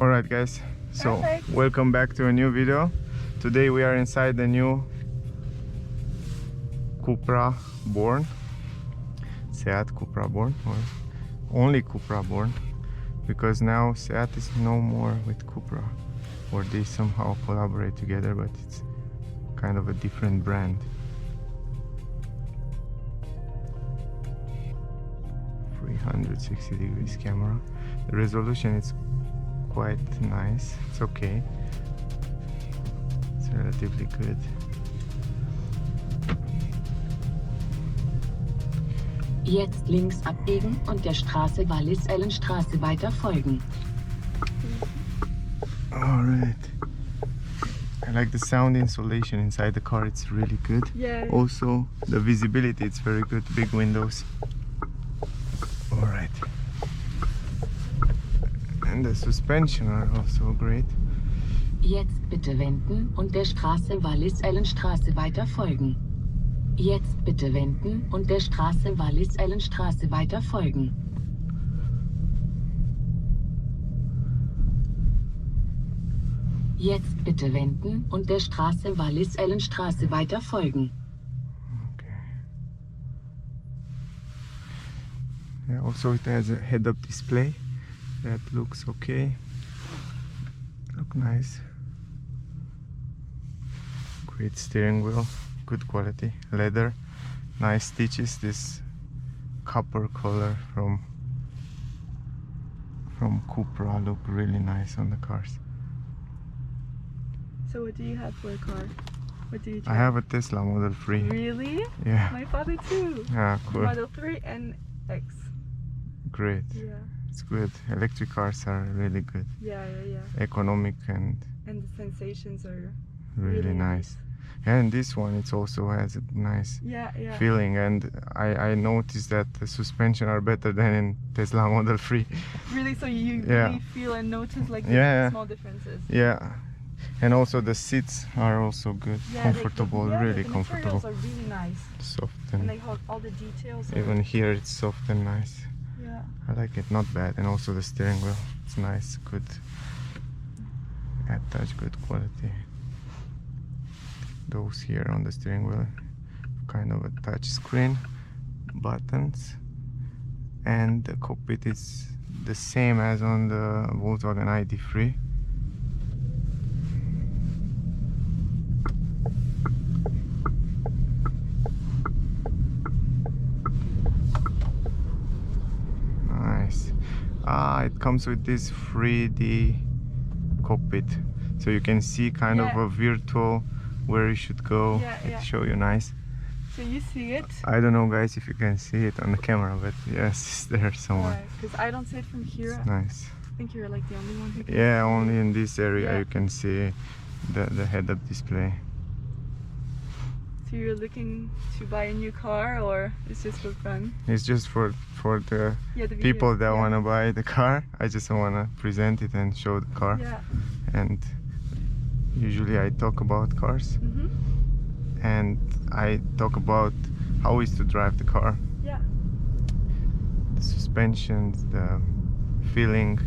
Alright guys, so Perfect. welcome back to a new video. Today we are inside the new CUPRA Born, Seat CUPRA Born, or only CUPRA Born, because now Seat is no more with CUPRA, or they somehow collaborate together, but it's kind of a different brand. 360 degrees camera. The resolution is quite nice. It's okay. It's relatively good. Jetzt links abbiegen und der Straße Wallis-Ellenstraße weiter folgen. Alright. I like the sound insulation inside the car, it's really good. Yeah. Also, the visibility, it's very good. Big windows. Alright. And the suspension are also great. Jetzt bitte wenden und der Straße Wallis-Ellenstraße weiter folgen. Jetzt bitte wenden und der Straße Wallis-Ellenstraße weiter folgen. Jetzt bitte wenden und der Straße Wallis-Ellenstraße weiter folgen. Okay. Yeah, also it has a head-up display. That looks okay. Look nice. Great steering wheel, good quality leather, nice stitches. This copper color from CUPRA look really nice on the cars. So what do you have for a car? What do you I drive? have a Tesla Model 3. Really? Yeah. My father too. Yeah, cool. Model 3 and X. Great. Yeah. It's good. Electric cars are really good. Yeah. Economic and And the sensations are really nice. And this one, it also has a nice Yeah. feeling, and I noticed that the suspension are better than in Tesla Model 3. Really, so you Yeah. really feel and notice like Yeah. the small differences. Yeah, and also the seats are also good, Yeah, comfortable, really the comfortable, materials are really nice. soft, And and they have all the details. Are, even here it's soft and nice. yeah. I like it, not bad. And also the steering wheel, it's nice, good attach, good quality. Those here on the steering wheel, kind of a touch screen, buttons, and the cockpit is the same as on the Volkswagen ID3. Nice. It comes with this 3D cockpit, so you can see kind of Yeah. a virtual where you should go. Yeah. It show you nice. So you see it. I don't know guys if you can see it on the camera, but yes, it's there somewhere. Because I don't see it from here. It's nice. I think you're like the only one who can. Yeah, only in this area Yeah. you can see the head-up display. So you're looking to buy a new car, or it's just for fun? It's just for the Yeah, the people video. that Yeah. want to buy the car. I just want to present it and show the car. Yeah. And usually I talk about cars, Mhm. and I talk about how is to drive the car, Yeah. the suspensions, the feeling.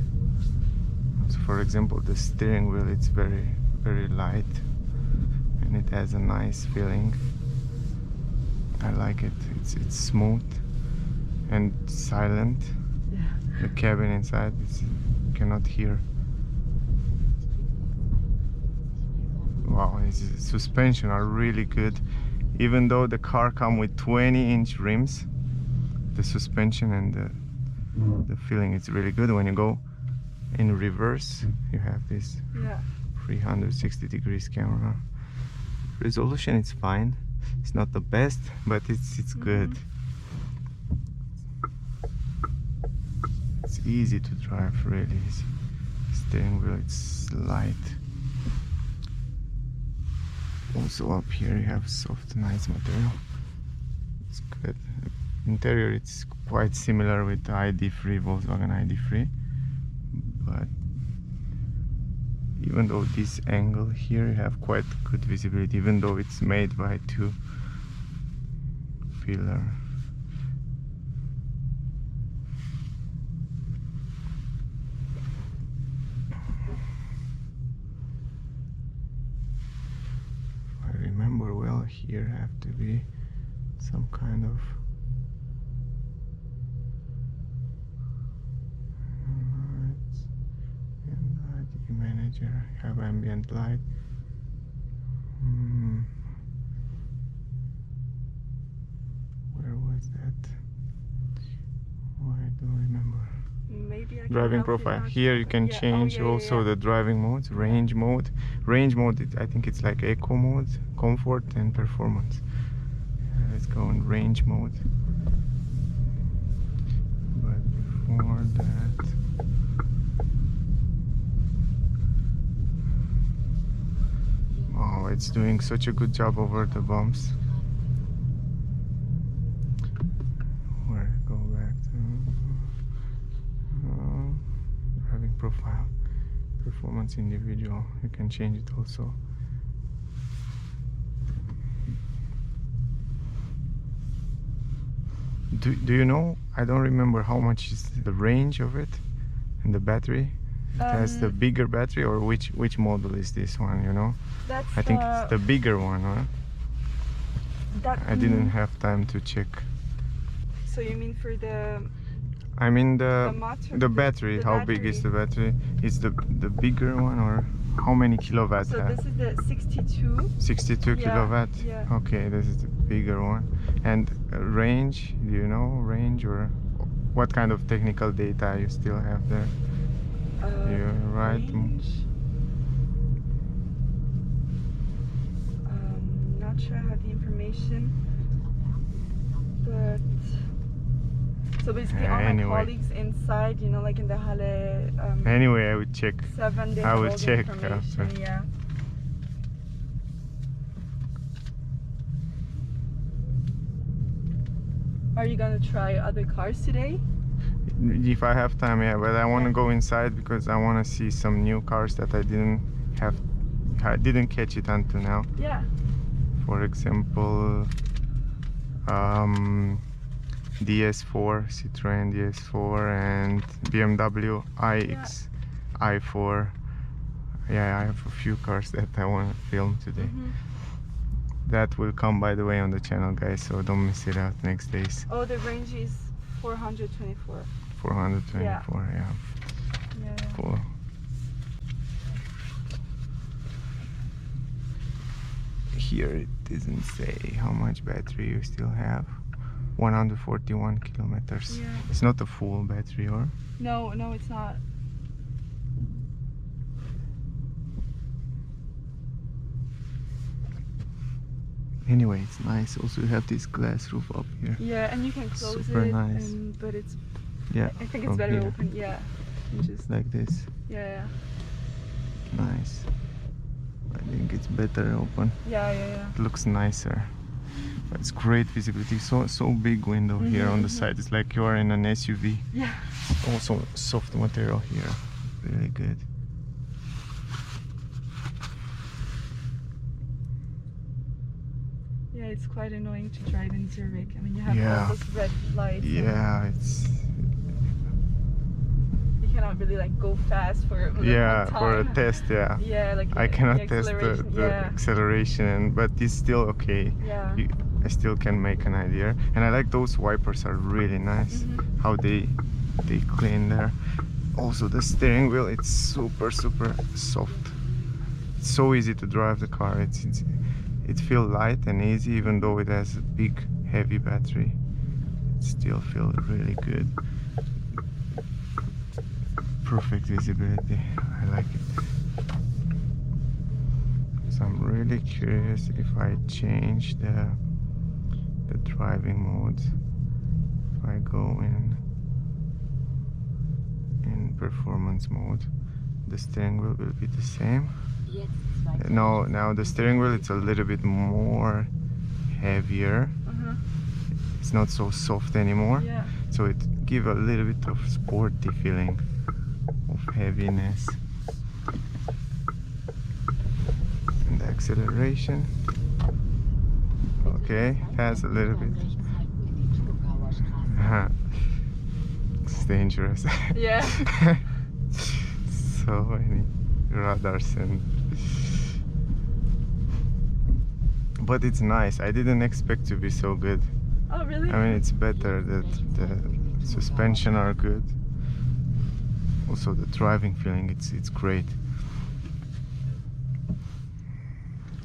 So for example, the steering wheel, it's very light, and it has a nice feeling. I like it. It's smooth and silent. Yeah. The cabin inside, you cannot hear. Wow, its suspension are really good. Even though the car come with 20-inch rims, the suspension and the feeling is really good. When you go in reverse, you have this Yeah. 360 degrees camera. Resolution is fine. It's not the best, but it's good. It's easy to drive, really. Steering wheel, it's light. Also up here you have soft, nice material. It's good. Interior, it's quite similar with the ID3, Volkswagen ID3, but even though this angle here you have quite good visibility, even though it's made by two pillar. here have to be some kind of lights and light manager. Have ambient light. Where was that? Oh, I don't remember. Maybe I can Driving help you profile. out. Here you can Yeah. change Oh, yeah, also the driving modes. Range mode. Range mode, I think it's like eco mode, comfort and performance. Let's go in range mode. But before that, oh, it's doing such a good job over the bumps. Where go back to driving profile, performance individual. You can change it also. Do you know? I don't remember how much is the range of it and the battery. It has the bigger battery, or which model is this one? You know? That's I think it's the bigger one, huh? That, I didn't have time to check. So you mean for the I mean the motor, the battery. the How big is the battery? battery? Is the bigger one, or how many kilowatts? So this is the 62. 62 Yeah, kilowatt. yeah. Okay, this is the bigger one. And range? Do you know range, or what kind of technical data you still have there? You're right. Range. Not sure I have the information, but so basically all my Anyway. colleagues inside, you know, like in the Halle Anyway, I would check. 7, they I have will all the check information, after. yeah. Are you gonna try other cars today? If I have time, yeah, but I want to go inside because I want to see some new cars that I didn't catch it until now. Yeah. For example, DS4, Citroen DS4 and BMW iX i4. Yeah, I have a few cars that I want to film today. That will come, by the way, on the channel, guys, so don't miss it out next days. Oh, the range is 424. 424, yeah. Yeah. Cool. Here it doesn't say how much battery you still have. 141 kilometers. Yeah. It's not a full battery, or? No, it's not. Anyway, it's nice. Also, you have this glass roof up here. Yeah, and you can close Super it, nice. but it's. Yeah. I think from it's better here. open. Yeah. You just. Like this. Yeah. Nice. I think it's better open. Yeah. It looks nicer. But it's great visibility. So big window here on the side. It's like you are in an SUV. Yeah. Also soft material here. Really good. Yeah, it's quite annoying to drive in Zurich. I mean, you have Yeah. all those red lights. and Yeah, it's You cannot really like go fast for a yeah long for a time. test. Yeah, Yeah, like I the cannot test the acceleration, acceleration, but it's still okay. Yeah. I still can make an idea, and I like those wipers are really nice. How they clean there. Also the steering wheel, it's super soft. It's so easy to drive the car. It feels light and easy, even though it has a big heavy battery. It still feels really good. Perfect visibility. I like it. So I'm really curious if I change the driving mode. If I go in performance mode, the steering wheel will be the same. No, now the steering wheel, it's a little bit more heavier. It's not so soft anymore. Yeah. So it gives a little bit of sporty feeling of heaviness. And the acceleration, okay, it has a little bit. It's dangerous. Yeah. So many radars but it's nice. I didn't expect to be so good. Oh, really? I mean, it's better that the suspension are good. Also, the driving feeling, it's great.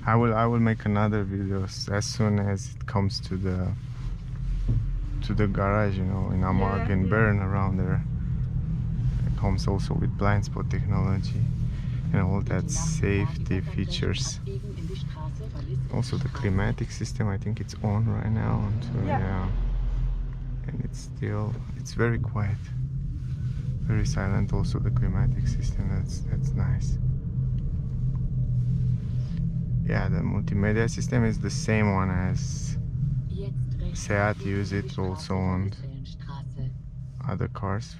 I will make another video as soon as it comes to the garage, you know, in Amag and Bern around there. It comes also with blind spot technology and all that safety features. Also the climatic system, I think it's on right now. And so, yeah. And it's very quiet, very silent. Also the climatic system, that's nice. Yeah, the multimedia system is the same one as Seat use it also on other cars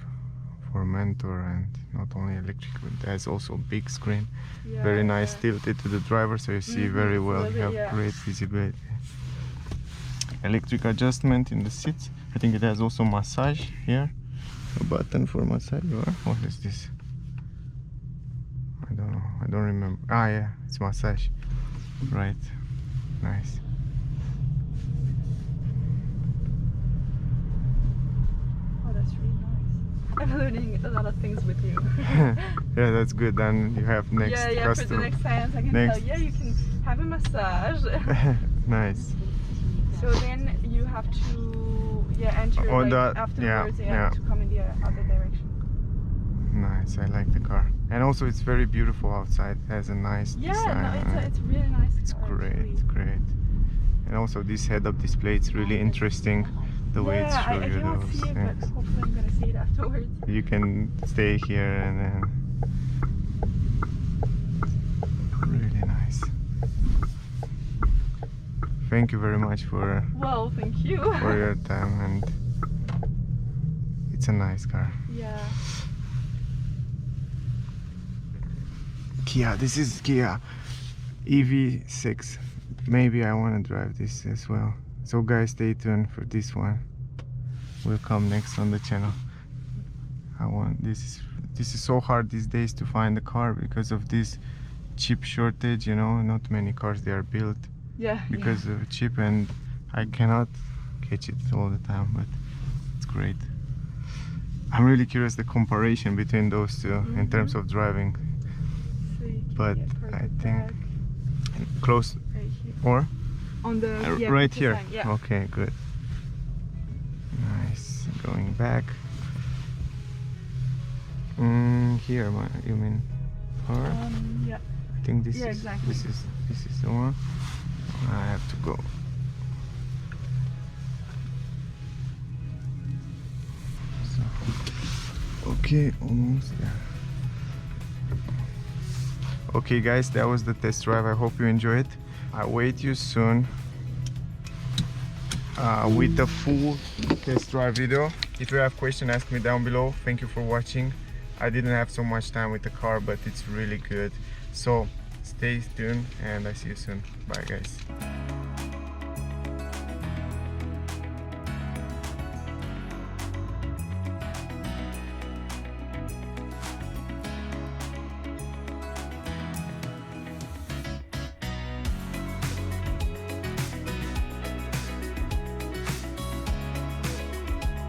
for Mentor, and not only electric, but there's also big screen, very nice, tilted to the driver, so you see very well. You have great visibility. Electric adjustment in the seats. I think it has also massage here, a button for massage. What is this? I don't know, I don't remember. Ah yeah, it's massage. Right, nice. Oh, that's really nice. I'm learning a lot of things with you. Yeah, that's good. Then you have next customer. For the next science, I can tell. Yeah, you can have a massage. Nice. So then you have to enter On like, afterwards to come in the other direction. Nice, I like the car. And also it's very beautiful outside. It has a nice design. No, it's really nice. It's great, great. And also this head-up display, it's really interesting the way it's showing you those see it, things. but hopefully I'm gonna see it afterwards. You can stay here and then really nice. Thank you very much for thank you for your time, and it's a nice car. Yeah. Kia, this is Kia EV6. Maybe I want to drive this as well. So guys, stay tuned for this one. Will come next on the channel. This is so hard these days to find a car because of this chip shortage, you know. Not many cars they are built because of chip, and I cannot catch it all the time, but it's great. I'm really curious the comparison between those two in terms of driving. But I think close or on the right here. Design, Okay, good. Nice. Going back. Here, you mean? Or yeah. I think this is exactly. this is the one. I have to go. So, okay, almost there. Okay guys, that was the test drive. I hope you enjoyed. I'll wait you soon with the full test drive video. If you have questions, ask me down below. Thank you for watching. I didn't have so much time with the car, but it's really good. So stay tuned and I see you soon. Bye guys.